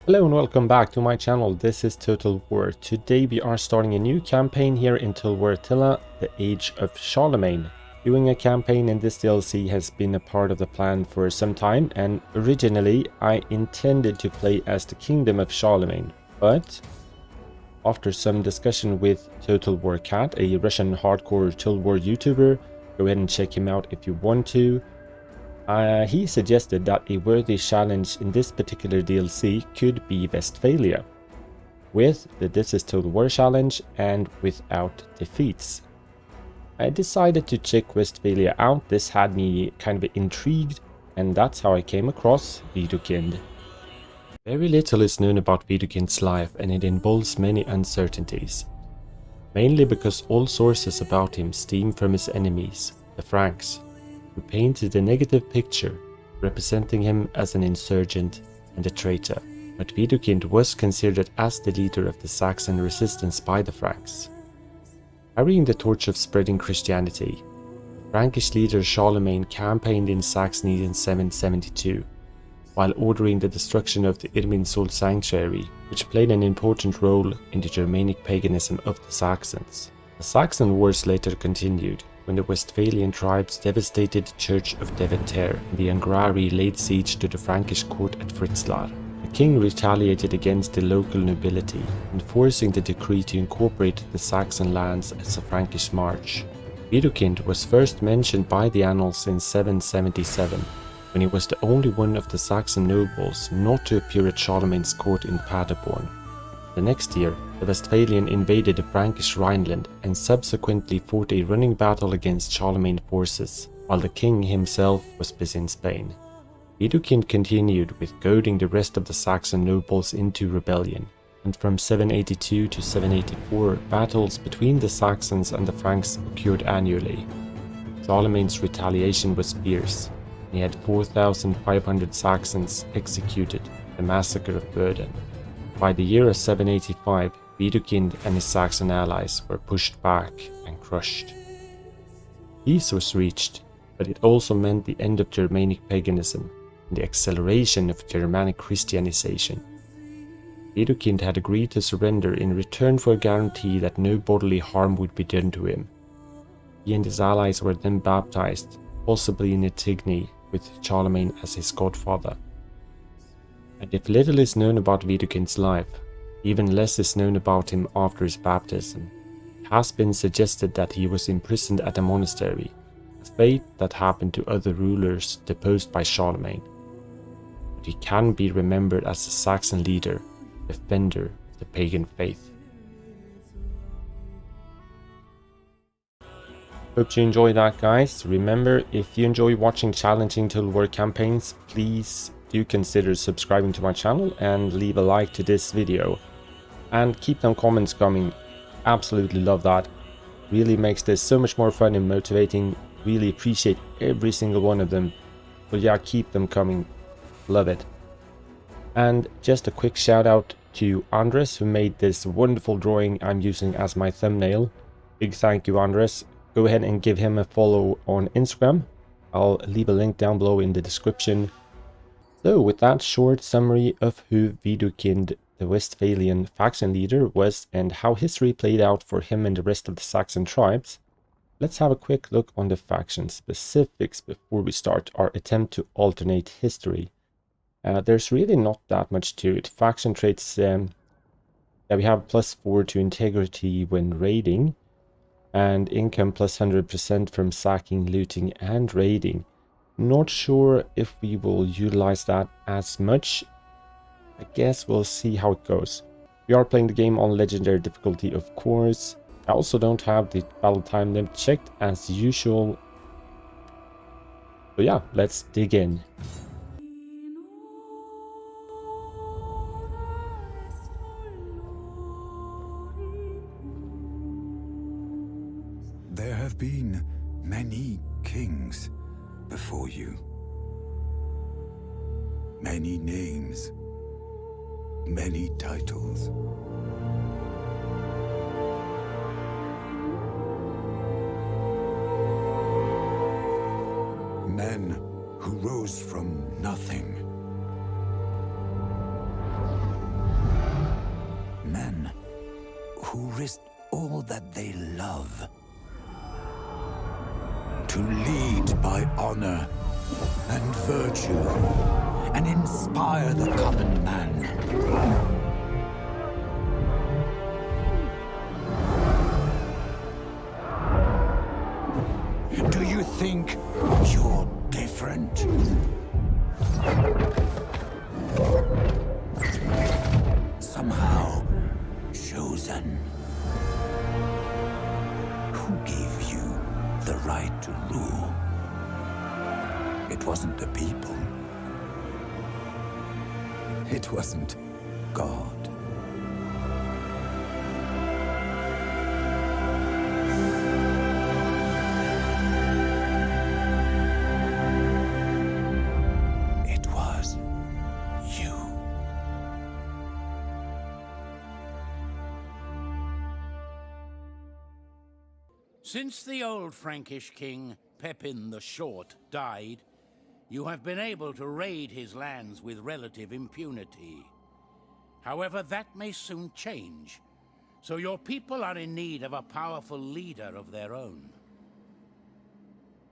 Hello and welcome back to my channel. This is Total War. Today we are starting a new campaign here in Total War Attila, the Age of Charlemagne. Doing a campaign in this DLC has been a part of the plan for some time, and originally I intended to play as the Kingdom of Charlemagne, but after some discussion with Total War Cat, a Russian hardcore Total War YouTuber, go ahead and check him out if you want to. He suggested that a worthy challenge in this particular DLC could be Westphalia, with the ThisIsTotalWar challenge and without defeats. I decided to check Westphalia out. This had me kind of intrigued, and that's how I came across Widukind. Very little is known about Widukind's life, and it involves many uncertainties, mainly because all sources about him stem from his enemies, the Franks, who painted a negative picture, representing him as an insurgent and a traitor. But Widukind was considered as the leader of the Saxon resistance by the Franks. Carrying the torch of spreading Christianity, the Frankish leader Charlemagne campaigned in Saxony in 772, while ordering the destruction of the Irminsul sanctuary, which played an important role in the Germanic paganism of the Saxons. The Saxon wars later continued, when the Westphalian tribes devastated the Church of Deventer and the Angrari laid siege to the Frankish court at Fritzlar. The king retaliated against the local nobility, enforcing the decree to incorporate the Saxon lands as a Frankish march. Widukind was first mentioned by the annals in 777, when he was the only one of the Saxon nobles not to appear at Charlemagne's court in Paderborn. The next year, the Westphalian invaded the Frankish Rhineland and subsequently fought a running battle against Charlemagne forces, while the king himself was busy in Spain. Widukind continued with goading the rest of the Saxon nobles into rebellion, and from 782 to 784, battles between the Saxons and the Franks occurred annually. Charlemagne's retaliation was fierce. He had 4,500 Saxons executed, the massacre of Verden. By the year of 785, Widukind and his Saxon allies were pushed back and crushed. Peace was reached, but it also meant the end of Germanic paganism and the acceleration of Germanic Christianization. Widukind had agreed to surrender in return for a guarantee that no bodily harm would be done to him. He and his allies were then baptized, possibly in Attigny, with Charlemagne as his godfather. And if little is known about Widukind's life, even less is known about him after his baptism. It has been suggested that he was imprisoned at a monastery, a fate that happened to other rulers deposed by Charlemagne. But he can be remembered as a Saxon leader, defender of the pagan faith. Hope you enjoy that, guys. Remember, if you enjoy watching challenging Total War campaigns, please do consider subscribing to my channel and leave a like to this video. And keep them comments coming. Absolutely love that. Really makes this so much more fun and motivating. Really appreciate every single one of them. But yeah, keep them coming. Love it. And just a quick shout out to Andres, who made this wonderful drawing I'm using as my thumbnail. Big thank you, Andres. Go ahead and give him a follow on Instagram. I'll leave a link down below in the description. So with that short summary of who Widukind, the Westphalian faction leader, was and how history played out for him and the rest of the Saxon tribes, let's have a quick look on the faction specifics before we start our attempt to alternate history. There's really not that much to it. Faction traits, we have +4 to integrity when raiding, and income +100% from sacking, looting, and raiding. Not sure if we will utilize that as much. I guess we'll see how it goes. We are playing the game on legendary difficulty, of course. I also don't have the battle time limit checked as usual. So yeah, let's dig in. There have been many kings before you. Many names, many titles. Men who rose from nothing risk all that they love. To lead by honor and virtue, and inspire the common man. Do you think you're different? Somehow chosen. Who gave you the right to rule? It wasn't the people. It wasn't God. It was you. Since the old Frankish king, Pepin the Short, died, you have been able to raid his lands with relative impunity. However, that may soon change, so your people are in need of a powerful leader of their own.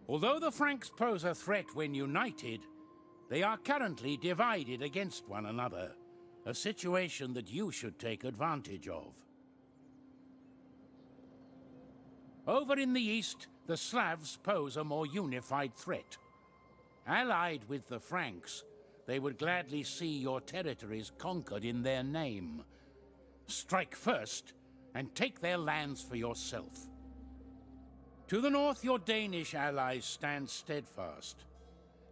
Although the Franks pose a threat when united, they are currently divided against one another, a situation that you should take advantage of. Over in the east, the Slavs pose a more unified threat. Allied with the Franks, they would gladly see your territories conquered in their name. Strike first, and take their lands for yourself. To the north, your Danish allies stand steadfast.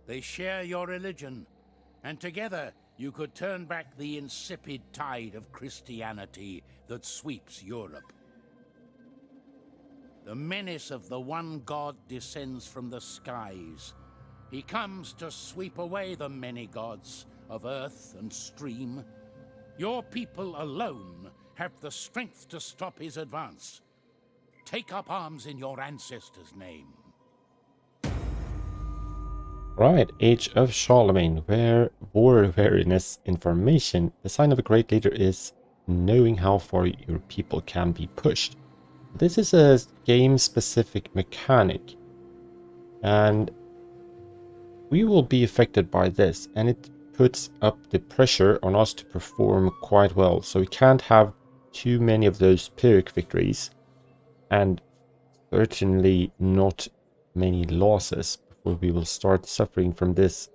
They share your religion, and together you could turn back the insipid tide of Christianity that sweeps Europe. The menace of the one God descends from the skies. He comes to sweep away the many gods of earth and stream. Your people alone have the strength to stop his advance. Take up arms in your ancestors' name. Right, Age of Charlemagne, where war weariness information. The sign of a great leader is knowing how far your people can be pushed. This is a game-specific mechanic, and we will be affected by this, and it puts up the pressure on us to perform quite well. So we can't have too many of those Pyrrhic victories, and certainly not many losses before we will start suffering from this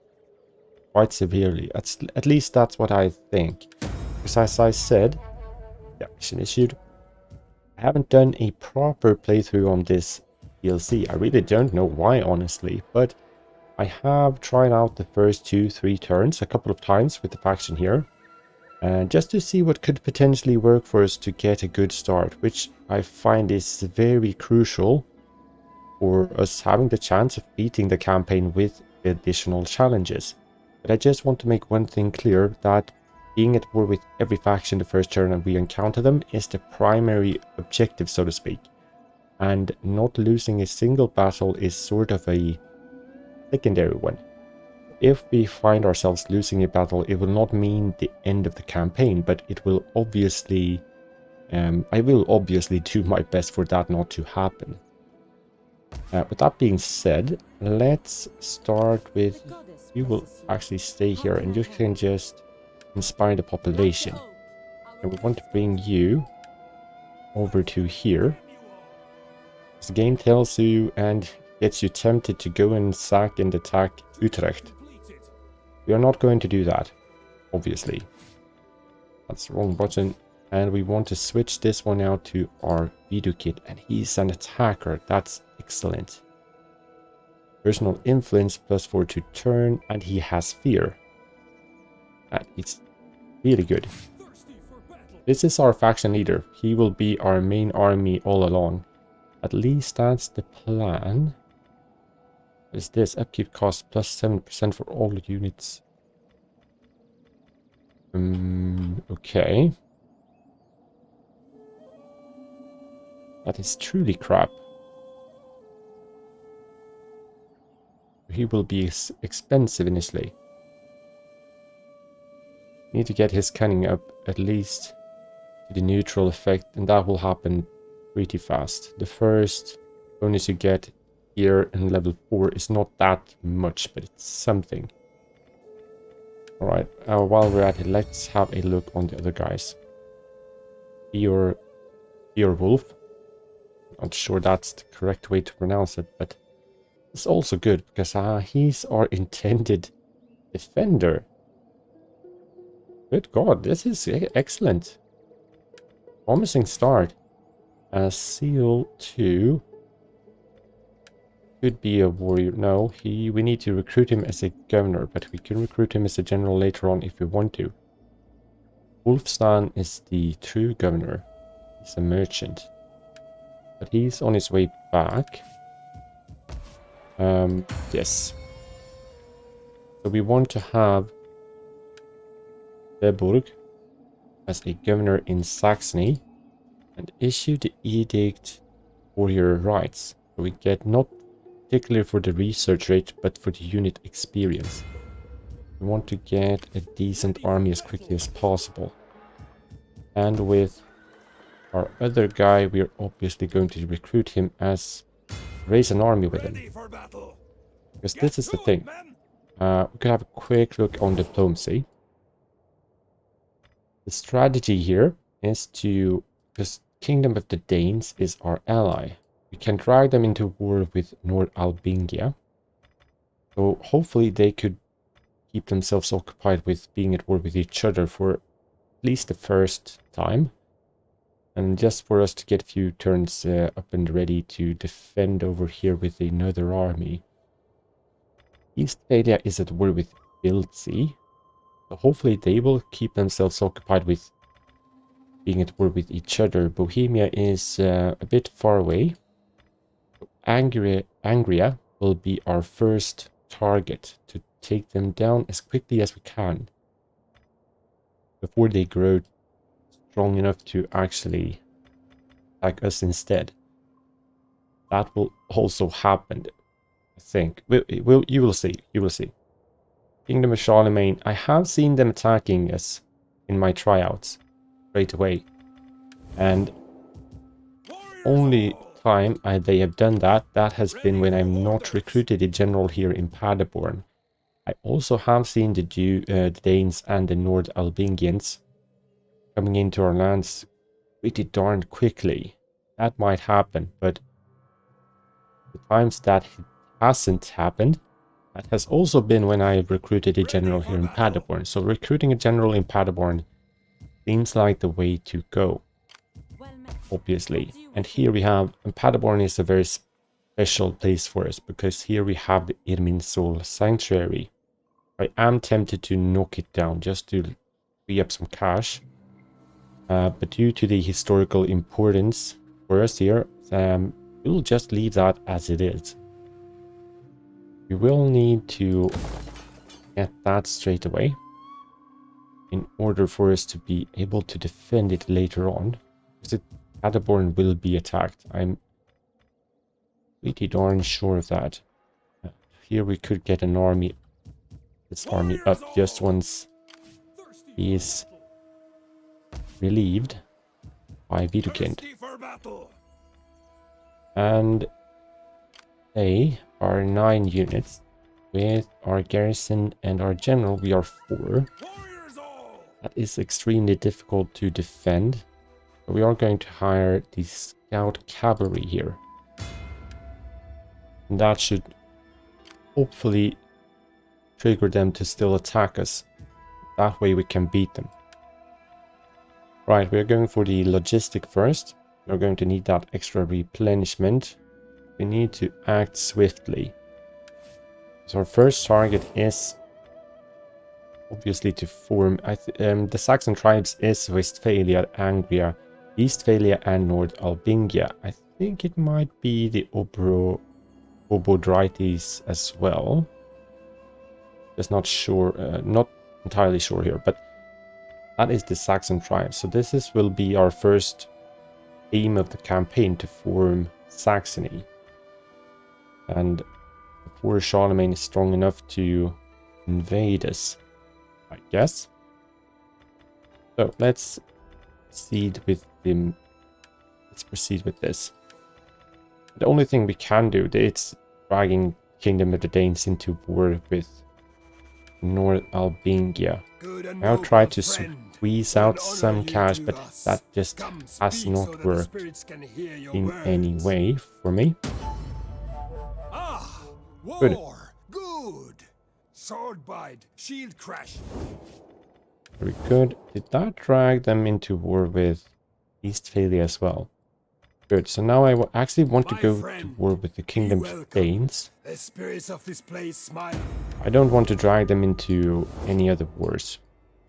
quite severely. At least that's what I think. Because as I said, yeah, mission issued. I haven't done a proper playthrough on this DLC. I really don't know why, honestly, but I have tried out the first 2-3 turns a couple of times with the faction here, and just to see what could potentially work for us to get a good start, which I find is very crucial for us having the chance of beating the campaign with additional challenges. But I just want to make one thing clear, that being at war with every faction the first turn and we encounter them is the primary objective, so to speak, and not losing a single battle is sort of a secondary one. If we find ourselves losing a battle, it will not mean the end of the campaign, but it will obviously, I will obviously do my best for that not to happen. With that being said, let's start with, you will actually stay here and you can just inspire the population. And we want to bring you over to here. The game tells you and gets you tempted to go and sack and attack Utrecht. We are not going to do that, obviously. That's the wrong button. And we want to switch this one out to our Vidu kit. And he's an attacker. That's excellent. Personal influence +4 to turn. And he has fear. And it's really good. This is our faction leader. He will be our main army all along. At least that's the plan. What is this? Upkeep cost +7% for all units. Okay. That is truly crap. He will be expensive initially. Need to get his cunning up at least to the neutral effect, and that will happen pretty fast. The first bonus you get here in level 4 is not that much, but it's something. Alright, while we're at it, let's have a look on the other guys. Wolf. Not sure that's the correct way to pronounce it, but it's also good because he's our intended defender. Good God, this is excellent. Promising start. Seal 2 could be a warrior. No, we need to recruit him as a governor, but we can recruit him as a general later on if we want to. Wolfstan is the true governor. He's a merchant. But he's on his way back. Yes. So we want to have Beburg as a governor in Saxony and issue the edict warrior rights. So we get not particularly for the research rate, but for the unit experience. We want to get a decent army as quickly as possible. And with our other guy, we're obviously going to recruit him as raise an army with him. Because this is the thing. We can have a quick look on diplomacy. The strategy here is to, because Kingdom of the Danes is our ally, we can drag them into war with North Albingia. So hopefully they could keep themselves occupied with being at war with each other for at least the first time. And just for us to get a few turns up and ready to defend over here with another army. Westphalia is at war with Bildsey. So hopefully they will keep themselves occupied with being at war with each other. Bohemia is a bit far away. Angria will be our first target to take them down as quickly as we can before they grow strong enough to actually attack us instead. That will also happen, I think. You will see. You will see. Kingdom of Charlemagne. I have seen them attacking us in my tryouts straight away, and only time they have done that has been when I'm not recruited a general here in Paderborn. I also have seen the Danes and the North Albingians coming into our lands pretty darn quickly. That might happen, but the times that it hasn't happened, that has also been when I recruited a general here in Paderborn. So recruiting a general in Paderborn seems like the way to go, obviously. And here we have, and Paderborn is a very special place for us because here we have the Irminsul Sanctuary. I am tempted to knock it down just to free up some cash. But due to the historical importance for us here, we'll just leave that as it is. We will need to get that straight away in order for us to be able to defend it later on. Because Paderborn will be attacked. I'm pretty darn sure of that. Here we could get an army. This army up just once he is relieved by Widukind. And they are 9 units. With our garrison and our general, we are 4. That is extremely difficult to defend. So we are going to hire the scout cavalry here. And that should hopefully trigger them to still attack us. That way we can beat them. Right, we're going for the logistic first. We're going to need that extra replenishment. We need to act swiftly. So our first target is obviously to form... the Saxon tribes is Westphalia, Angria, Eastphalia and North Albingia. I think it might be the Obodrites as well. Just not sure, not entirely sure here, but that is the Saxon tribe. So this will be our first aim of the campaign, to form Saxony. And before Charlemagne is strong enough to invade us, I guess. So let's proceed with the... Let's proceed with this. The only thing we can do, it's dragging Kingdom of the Danes into war with North Albania. I'll try to squeeze out some cash, but that just has not worked in any way for me. Good. Good. Sword bite, shield crash. Very good. Did that drag them into war with Westphalia as well? Good. So now I actually want to go to war with the Kingdom of Danes. The spirits of this place smile. I don't want to drag them into any other wars.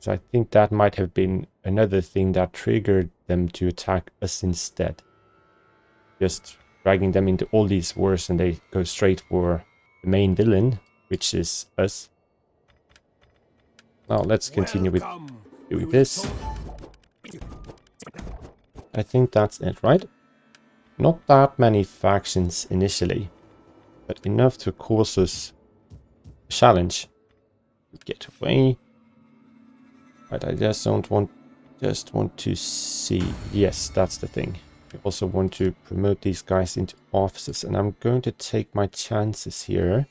So I think that might have been another thing that triggered them to attack us instead. Just dragging them into all these wars and they go straight for the main villain, which is us. Now let's continue with doing this. I think that's it, right? Not that many factions initially, but enough to cause us a challenge. Get away. Right, I just want to see. Yes, that's the thing. I also want to promote these guys into offices, and I'm going to take my chances here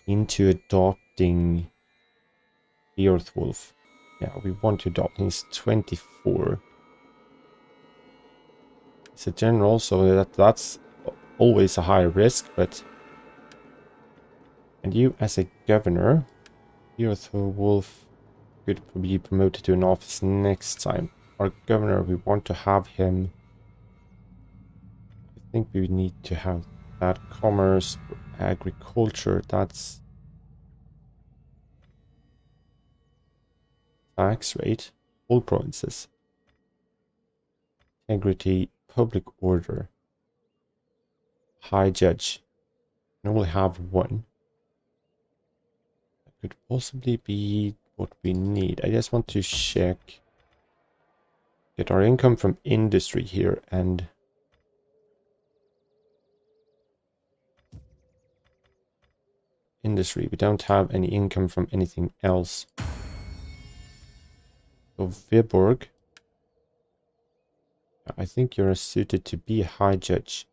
into adopting Beowulf. Yeah, we want to adopt. He's 24. He's a general, so that's always a higher risk, but... And you as a governor, Beowulf could be promoted to an office next time. Our governor, we want to have him... I think we need to have that commerce, agriculture, that's... tax rate, all provinces. Integrity, public order. High judge. We only have one. That could possibly be what we need. I just want to check. Get our income from industry here and... Industry. We don't have any income from anything else. So Viborg. I think you're suited to be a high judge.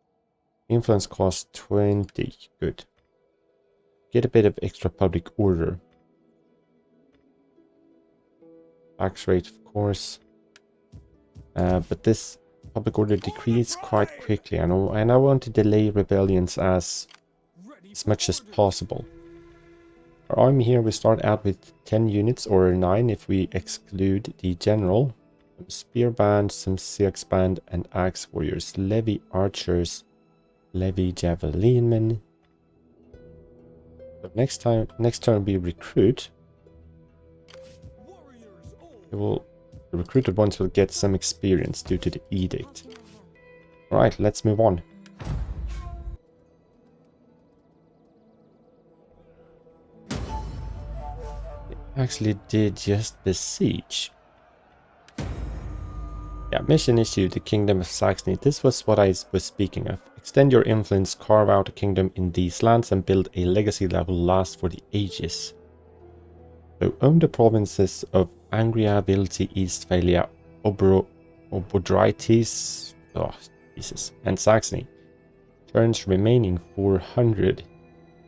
Influence cost 20. Good. Get a bit of extra public order. Tax rate, of course. But this public order decreased quite quickly. And I want to delay rebellions as much as possible. Our army here, we start out with 10 units or 9 if we exclude the general. Some spear band, some Sioux band, and axe warriors. Levy archers, levy javelin men. So next turn we recruit. The recruited ones will get some experience due to the edict. Alright, let's move on. They actually did just besiege. Yeah, mission issue, the Kingdom of Saxony. This was what I was speaking of. Extend your influence, carve out a kingdom in these lands, and build a legacy that will last for the ages. So own the provinces of Angria, Vilti, Eastphalia, Obodrites, and Saxony. Turns remaining 400.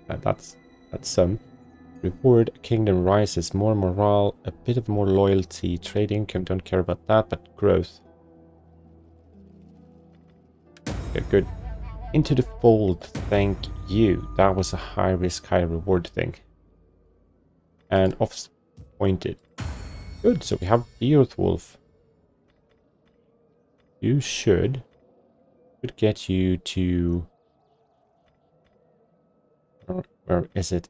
That's some. Reward, kingdom rises, more morale, a bit of more loyalty, trade income, don't care about that, but growth. Okay, good. Into the fold, thank you. That was a high risk, high reward thing. And office appointed. Good, so we have Beowulf. You should get you to... Where is it?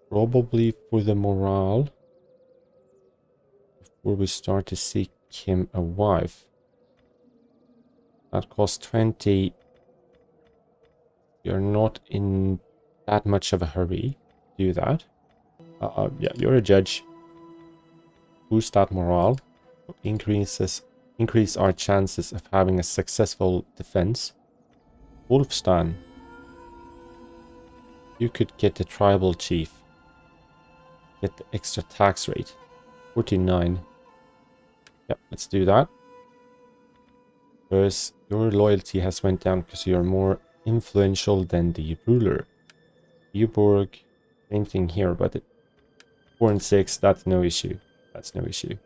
Probably for the morale. Before we start to seek him a wife. That costs 20. You're not in that much of a hurry. Do that. Yeah, you're a judge. Boost that morale. Increase our chances of having a successful defense. Wolfstan. You could get the tribal chief. Get the extra tax rate. 49. Yeah, let's do that. Because your loyalty has went down because you're more influential than the ruler. Viborg, same thing here, but 4 and 6, that's no issue. That's no issue.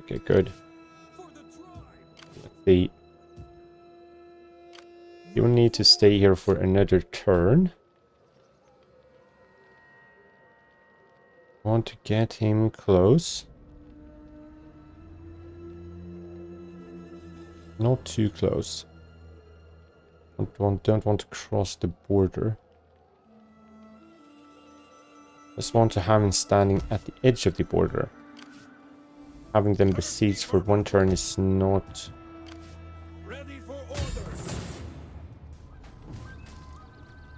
Okay, good. Let's see. You will need to stay here for another turn. Want to get him close. Not too close. Don't want to cross the border. Just want to have him standing at the edge of the border. Having them besieged for one turn is not...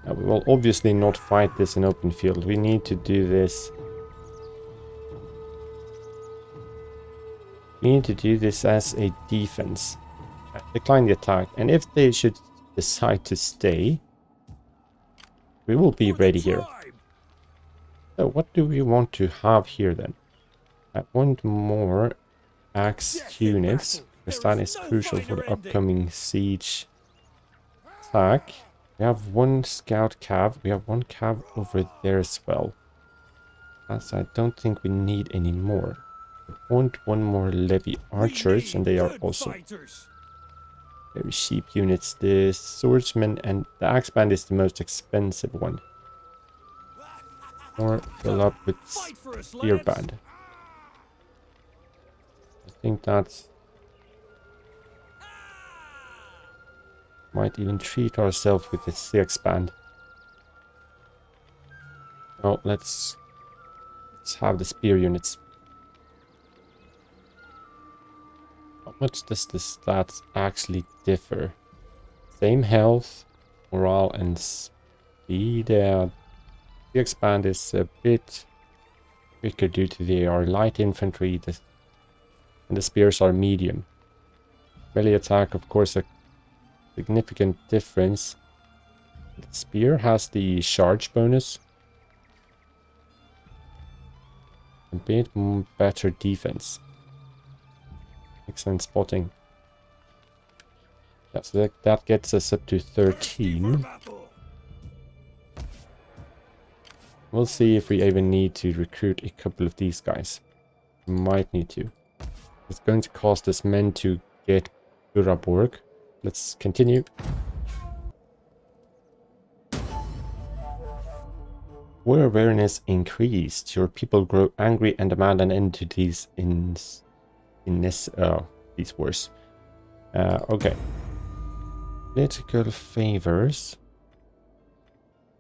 We will obviously not fight this in open field. We need to do this. We need to do this as a defense. Decline the attack. And if they should decide to stay, we will be ready here. So what do we want to have here then? I want more axe units, because that is crucial for the upcoming siege attack. We have one scout cav. We have one cav over there as well. As I don't think we need any more. I want one more levy archers, and they are also very cheap units. The swordsman and the axeband is the most expensive one. Or fill up with spearband. I think that's... Might even treat ourselves with the CX band. Oh, let's have the spear units. How much does the stats actually differ? Same health, morale, and speed. The CX band is a bit quicker due to they are light infantry, and the spears are medium. Melee attack, of course, a significant difference. The spear has the charge bonus. A bit better defense. Excellent spotting. Yeah, so that gets us up to 13. We'll see if we even need to recruit a couple of these guys. We might need to. It's going to cost us men to get Buraborg. Let's continue. War awareness increased. Your people grow angry and demand an end to these these wars. Okay. Political favors.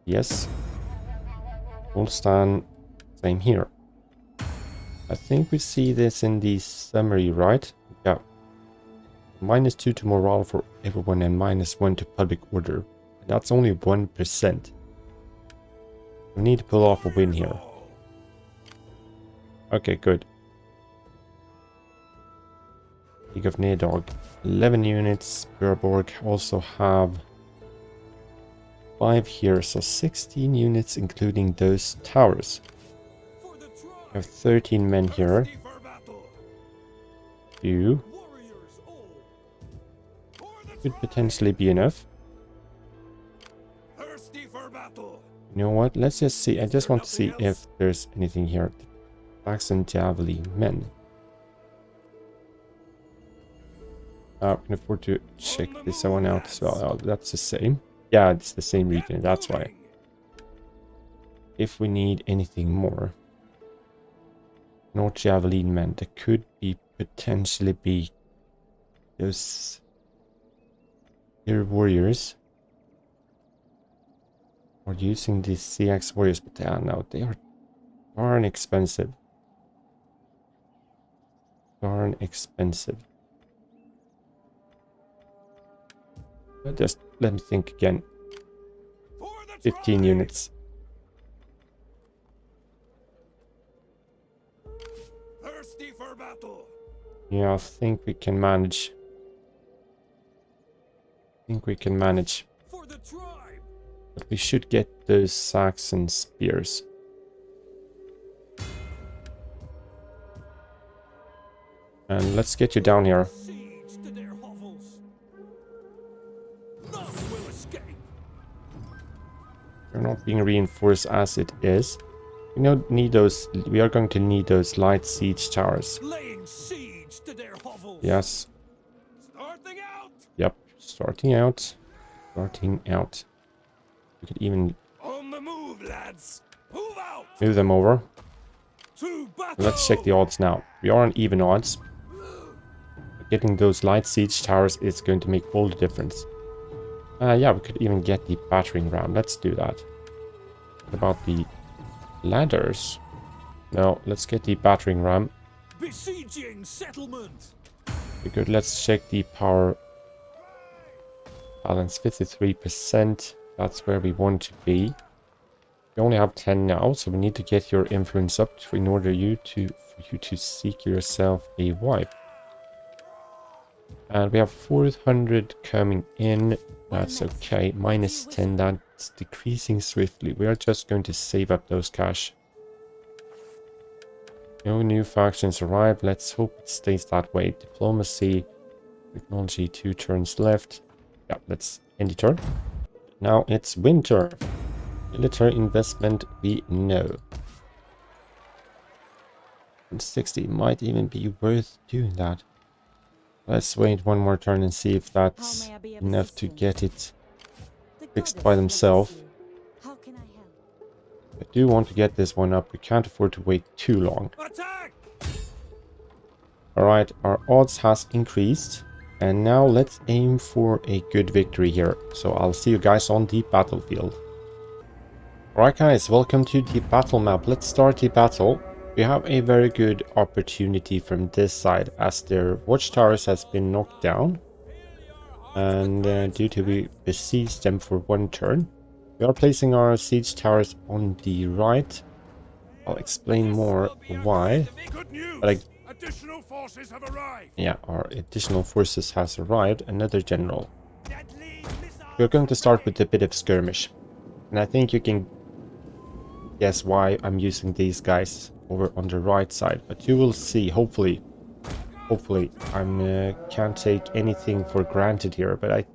Yes. Ulstan, same here. I think we see this in the summary, right? Yeah. -2 to morale for everyone and -1 to public order. That's only 1%. We need to pull off a win here. Okay, good. League of Nedog. 11 units. Buraborg also have 5 here, so 16 units including those towers. We have 13 men here. You could potentially be enough. You know what? Let's just see. I just want to see if there's anything here. Saxon Javelin men. I can afford to check this one out as well. Oh, that's the same. Yeah, it's the same region. That's why. If we need anything more. North Javelin men. There could be potentially be those here warriors. Or using these CX warriors, but no, they are darn expensive. Darn expensive. But just let me think again. 15 units. Thirsty for battle. Yeah, I think we can manage. For the tribe. But we should get those Saxon spears. And let's get you down here. Siege to their hovels. None will escape. You're not being reinforced as it is. We don't need those. We are going to need those light siege towers. Laying siege to their hovels. Yes. Starting out. Yep. Starting out. Starting out. We could even On the move, lads. Move out. move them over. To battle. Let's check the odds now. We are on even odds. Getting those light siege towers is going to make all the difference. Yeah, we could even get the battering ram. Let's do that. What about the ladders? No, let's get the battering ram. Besieging settlement. Good. Let's check the power balance. 53%. That's where we want to be. We only have 10 now, so we need to get your influence up in order for you to seek yourself a wife. And we have 400 coming in. That's okay. Minus 10. That's decreasing swiftly. We are just going to save up those cash. No new factions arrive. Let's hope it stays that way. Diplomacy. Technology, 2 turns left. Yeah, let's end the turn. Now it's winter. Military investment, we know. And 60 might even be worth doing that. Let's wait one more turn and see if that's enough to get it fixed by themselves. I do want to get this one up. We can't afford to wait too long. Attack! Alright, our odds has increased. And now let's aim for a good victory here. So I'll see you guys on the battlefield. Alright guys, welcome to the battle map. Let's start the battle. We have a very good opportunity from this side as their watchtowers has been knocked down. And due to we besieged them for one turn, we are placing our siege towers on the right. I'll explain more why. But additional forces have arrived. yeah, our additional forces has arrived. Another general. We're going to start with a bit of skirmish. And I think you can guess why I'm using these guys over on the right side, but you will see. Hopefully I can't take anything for granted here, but I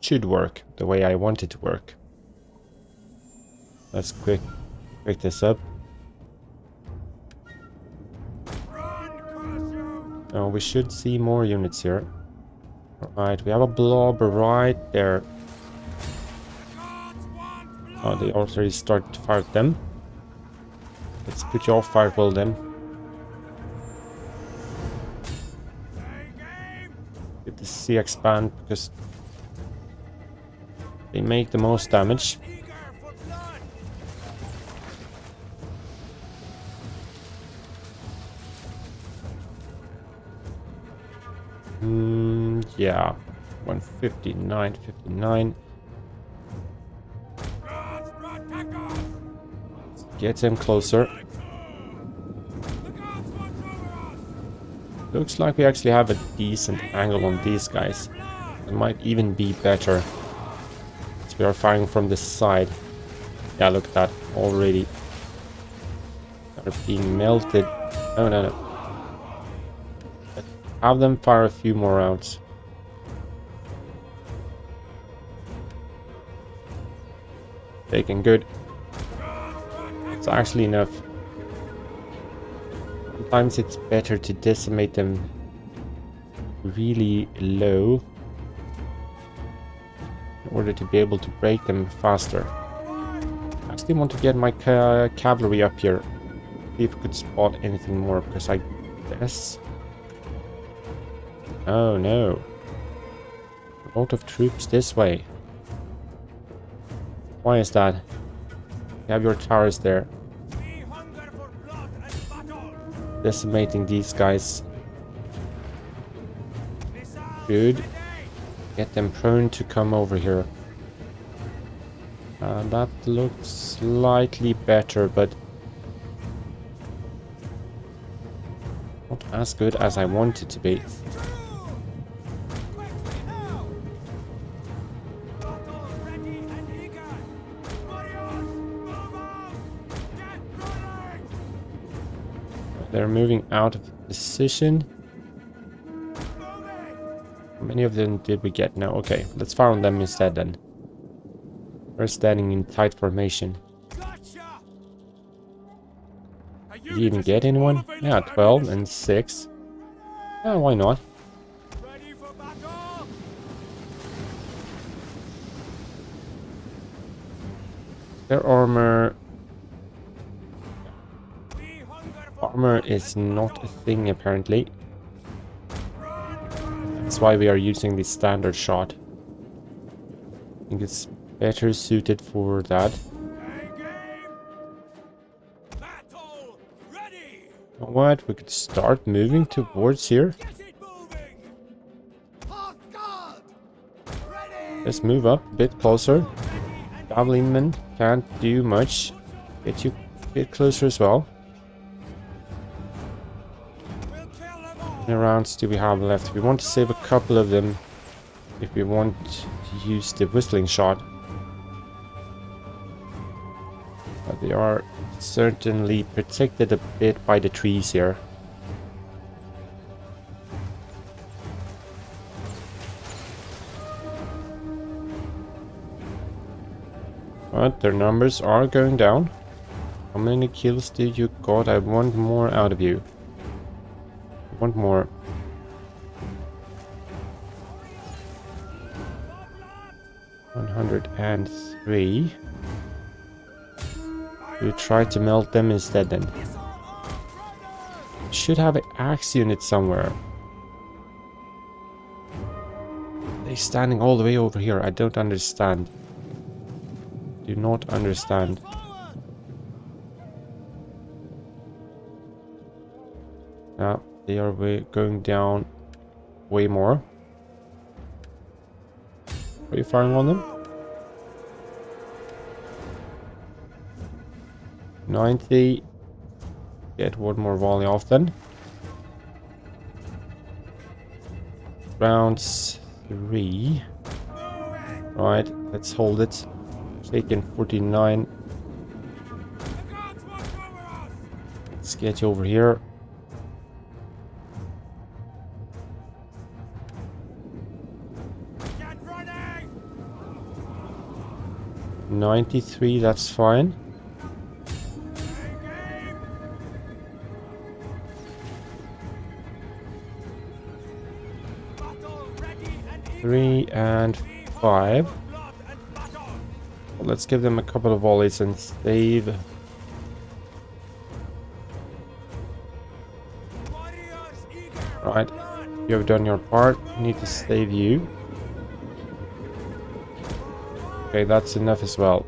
should work the way I want it to work. Let's quick this up. Now we should see more units here. Alright, we have a blob right there. Oh, they already started to fire at them. Let's put you off firewall then. Get the sea expand because they make the most damage. Yeah, 159, 59. Get him closer. Looks like we actually have a decent angle on these guys. It might even be better. So we are firing from this side. Yeah, look at that already. They're being melted. No. Have them fire a few more rounds. Taken, good. It's actually enough. Sometimes it's better to decimate them really low in order to be able to break them faster. I actually want to get my cavalry up here. See if we could spot anything more, because I guess... Oh no. A lot of troops this way. Why is that? You have your towers there. Decimating these guys. Good. Get them prone to come over here. That looks slightly better, but not as good as I want it to be. They're moving out of position. How many of them did we get now? Okay, let's fire on them instead then. We're standing in tight formation. Did he even get anyone? Yeah, 12 and 6. Yeah, why not? Their armor is not a thing apparently. That's why we are using the standard shot. I think it's better suited for that. You know what? We could start moving towards here. Let's move up a bit closer. Javelinman can't do much. Get you a bit closer as well. How many rounds do we have left? We want to save a couple of them if we want to use the whistling shot. But they are certainly protected a bit by the trees here. But their numbers are going down. How many kills did you got? I want more out of you. I want more. $103. You try to melt them instead then. Should have an axe unit somewhere. They're standing all the way over here. I don't understand. Do not understand. Now they are going down way more. Are you firing on them? 90. Get one more volley off then. Rounds 3. Right, let's hold it. Taken 49. Let's get you over here. $93, that's fine. Three and 5. Well, let's give them a couple of volleys and save. Right, you have done your part. Need to save you. Okay, that's enough as well.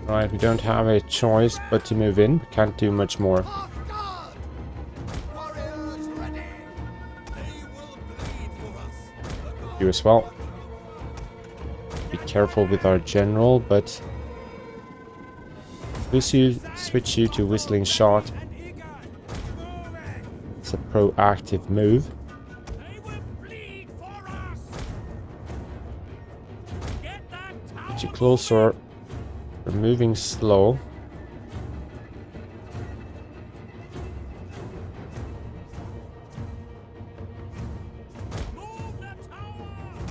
Right, we don't have a choice but to move in. We can't do much more. You as well. Be careful with our general, but switch you to whistling shot. It's a proactive move. Get you closer. We're moving slow.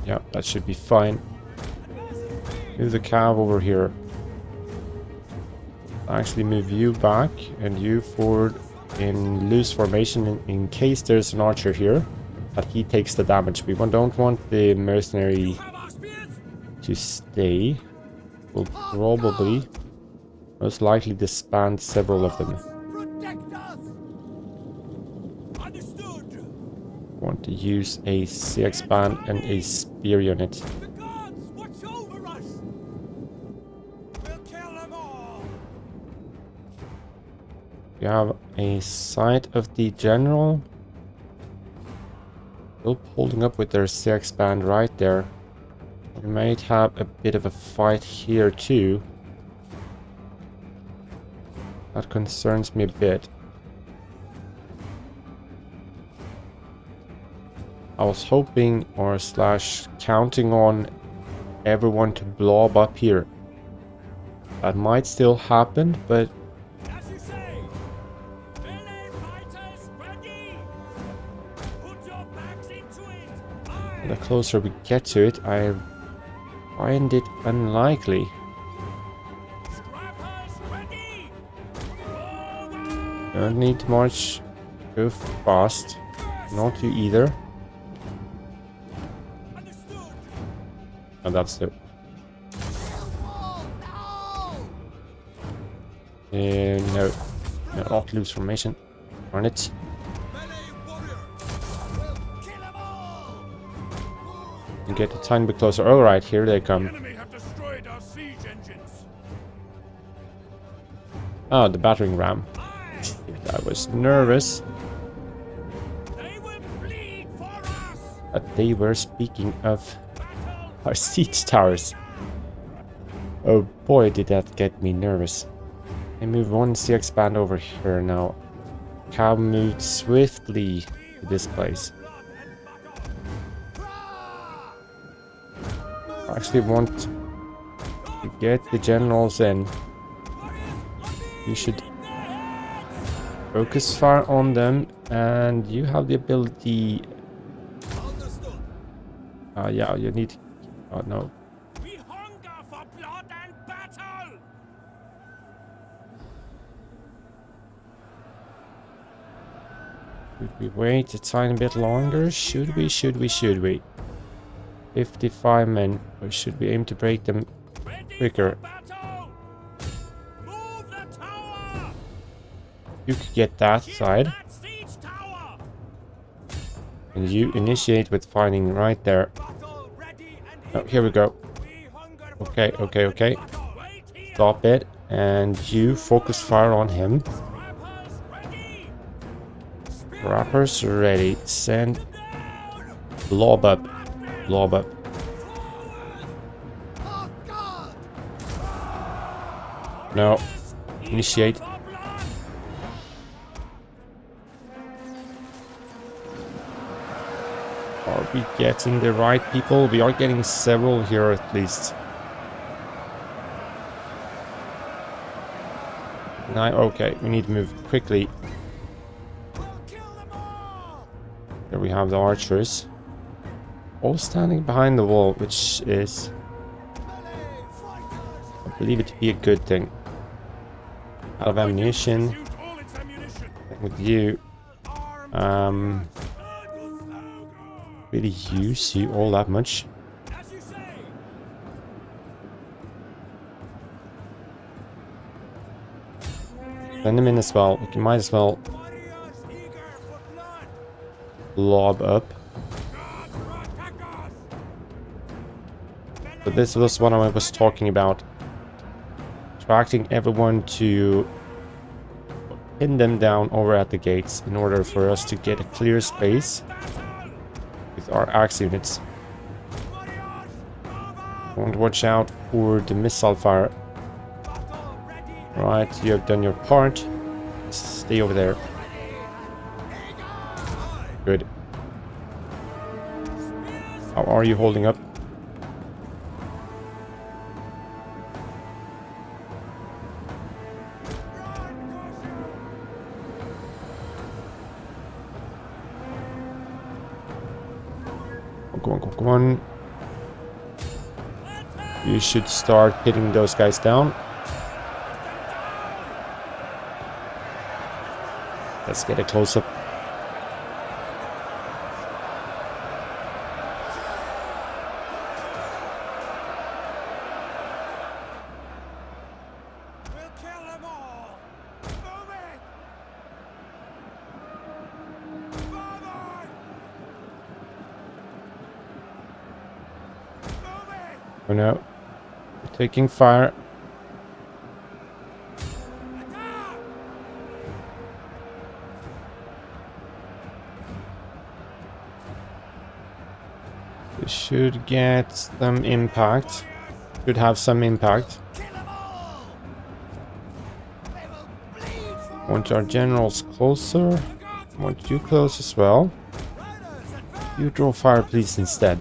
Yeah, that should be fine. Move the cav over here. Actually move you back and you forward in loose formation in case there's an archer here that he takes the damage. We don't want the mercenary to stay. We'll probably most likely disband several of them. Want to use a CX band and a spear unit. You have a sight of the general. Still holding up with their CX band right there. We might have a bit of a fight here too. That concerns me a bit. I was hoping or slash counting on everyone to blob up here. That might still happen, but As you say. Melee fighters ready. Put your backs into it. the closer we get to it, I find it unlikely. Scrappers ready. Don't need to march. Go fast. Not you either. Understood. And that's the... no. No, not loose formation. Darn it. And get a tiny bit closer. Alright, here they come. Enemy have destroyed our siege engines. Oh, the battering ram. I was nervous They will bleed for us. that they were speaking of our siege towers. Oh boy, did that get me nervous. I move one CX band over here now. Cow moved swiftly to this place. I actually want to get the generals in. You should focus fire on them, and you have the ability. Yeah, you need. Oh no. We hunger for blood and battle. Should we wait a tiny bit longer? Should we? 55 men, or should we aim to break them quicker? Battle. Move the tower. You could get that side, That siege tower. and you initiate with fighting right there. Battle ready and Oh, here we go. we hunger for Okay, blood okay, and okay. battle. Wait here. Stop it, and you focus fire on him. Scrappers ready. Rappers ready. Send blob up. Blob up. No. Initiate. For blood. Are we getting the right people? We are getting several here at least. Now, okay, we need to move quickly. Here we have the archers. All standing behind the wall, which is, I believe it to be a good thing. Out of ammunition. Shoot all its ammunition. With you. Really use you all that much. As you say. Send them in as well. We might as well Warriors eager for blood. lob up. God protect us. But this was what I was talking about. Attracting everyone to pin them down over at the gates in order for us to get a clear space with our axe units. Want to watch out for the missile fire. Right, you have done your part. Stay over there. Good. How are you holding up? Go on, go on. You should start hitting those guys down. Let's get a close-up. We'll kill them all. Move it. Forward. Move it. Oh no. We're taking fire. Attack. We should get some impact. Should have some impact. Kill them all. They will bleed for Want our generals closer. Want you close as well. riders advance. You draw fire please instead.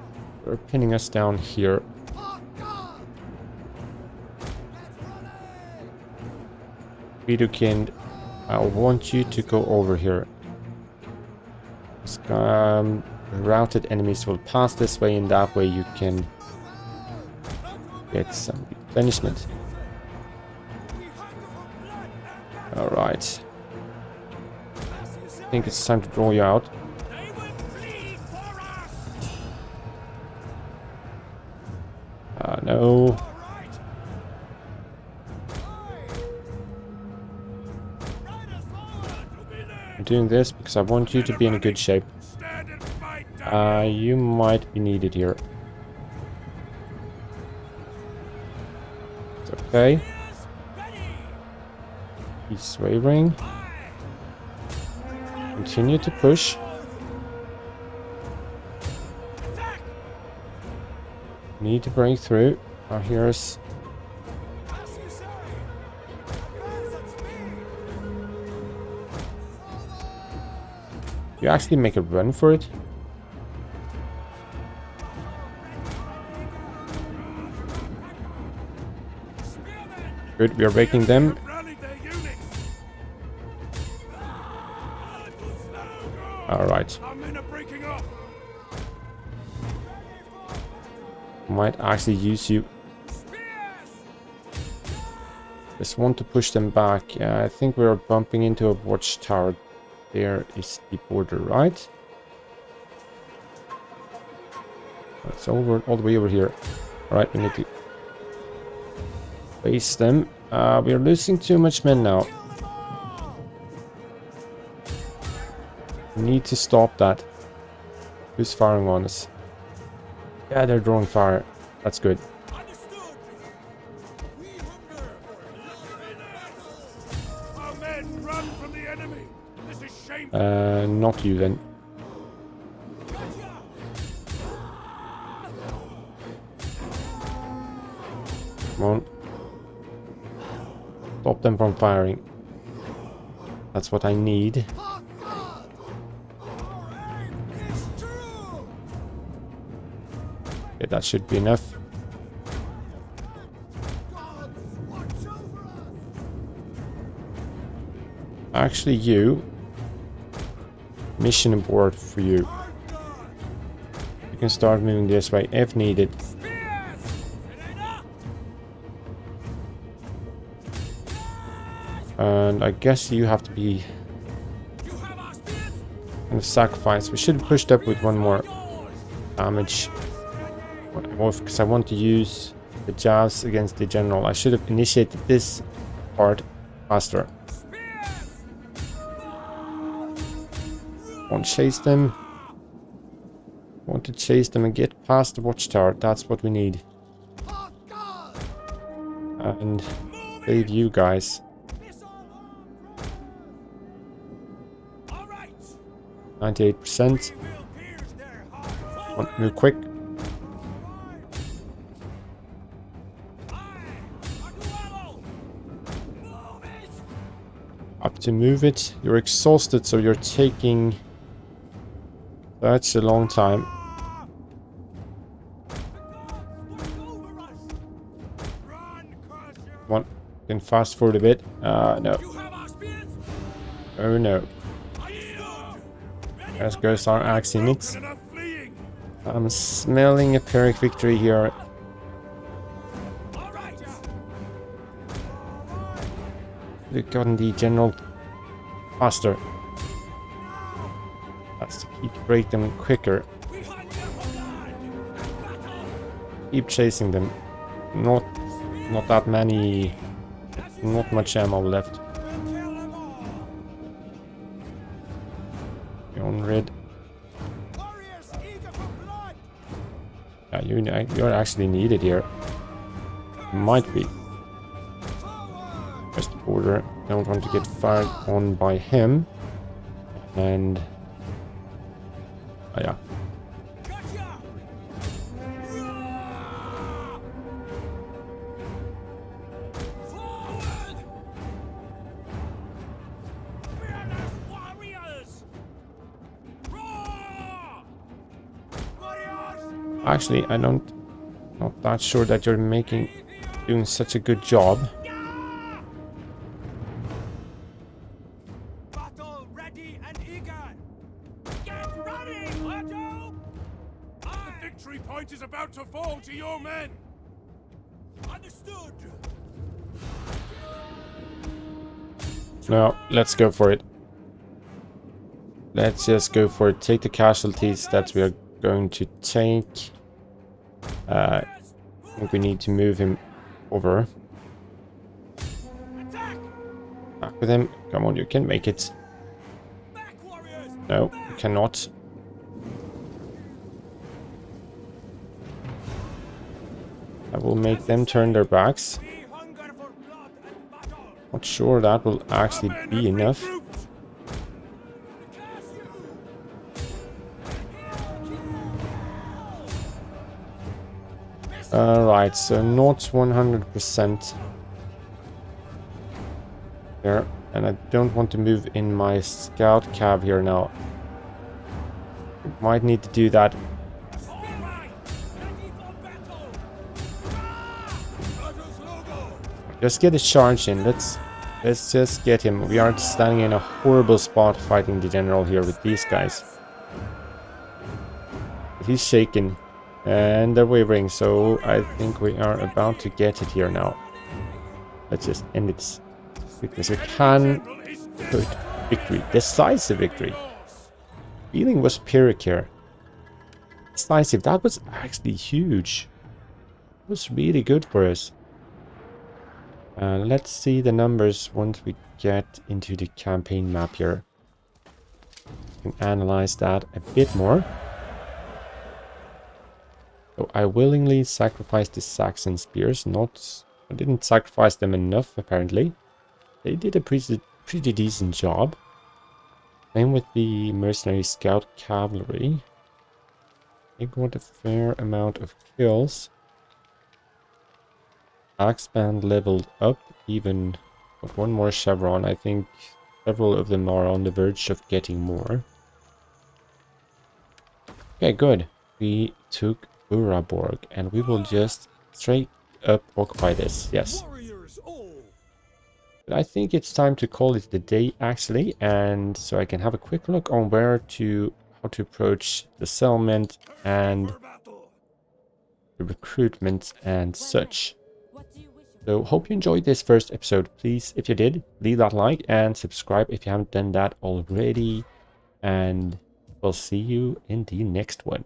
They're pinning us down here. Widukind, I want you to go over here. Routed enemies will pass this way, and that way you can get some replenishment. Alright. I think it's time to draw you out. No. I'm doing this because I want you to be in a good shape. You might be needed here. It's okay. He's wavering. Continue to push. Need to break through. Here's... You actually make a run for it? Good, we are breaking them. Alright. Might actually use you. Just want to push them back. I think we're bumping into a watchtower. There is the border, right? It's over all the way over here. Alright, we need to face them. We're losing too much men now. We need to stop that. Who's firing on us? Yeah, they're drawing fire. That's good. Not you then. Come on. Stop them from firing. That's what I need. Okay, that should be enough. Actually, you. Mission abort for you. You can start moving this way if needed. And I guess you have to be kind of sacrificed. We should have pushed up with one more damage. Because I want to use the jabs against the general. I should have initiated this part faster. Want to chase them. Want to chase them and get past the watchtower. That's what we need. And save you guys. 98%. Want to move quick. Up to move it. You're exhausted, so you're taking... That's a long time. Come on, can fast forward a bit. No. Oh no. There goes our axe units. I'm smelling a Pyrrhic victory here. We've gotten the general faster. That's to break them quicker. Keep chasing them. Not that many. Not much ammo left. You're on red. Yeah, you're actually needed here. Might be. Just the border. Don't want to get fired on by him. And oh, yeah. Actually, not that sure that you're doing such a good job. Battle ready and eager. Get ready, Otto! The victory point is about to fall to your men. Understood. No, let's go for it. Let's just go for it. Take the casualties that we are going to take. I think we need to move him over. Back with him. Come on, you can make it. No, you cannot. I will make them turn their backs. Not sure that will actually be enough. Alright, so not 100% there. And I don't want to move in my scout cav here now. Might need to do that. Just get a charge in. Let's just get him. We are standing in a horrible spot fighting the general here with these guys. He's shaking and they're wavering, so I think we are about to get it here now. Let's just end it because we can put victory, decisive victory. Feeling was Pyrrhic here. Decisive, that was actually huge. It was really good for us. Let's see the numbers once we get into the campaign map here. We can analyze that a bit more. So I willingly sacrificed the Saxon spears. I didn't sacrifice them enough apparently. They did a pretty decent job. Same with the mercenary scout cavalry. They got a fair amount of kills. Axe band leveled up, even got one more chevron. I think several of them are on the verge of getting more. Okay, good. We took Uraborg and we will just straight up occupy this. Yes. But I think it's time to call it the day actually, and so I can have a quick look on how to approach the settlement and the recruitment and such. So hope you enjoyed this first episode. Please, if you did, leave that like and subscribe if you haven't done that already. And we'll see you in the next one.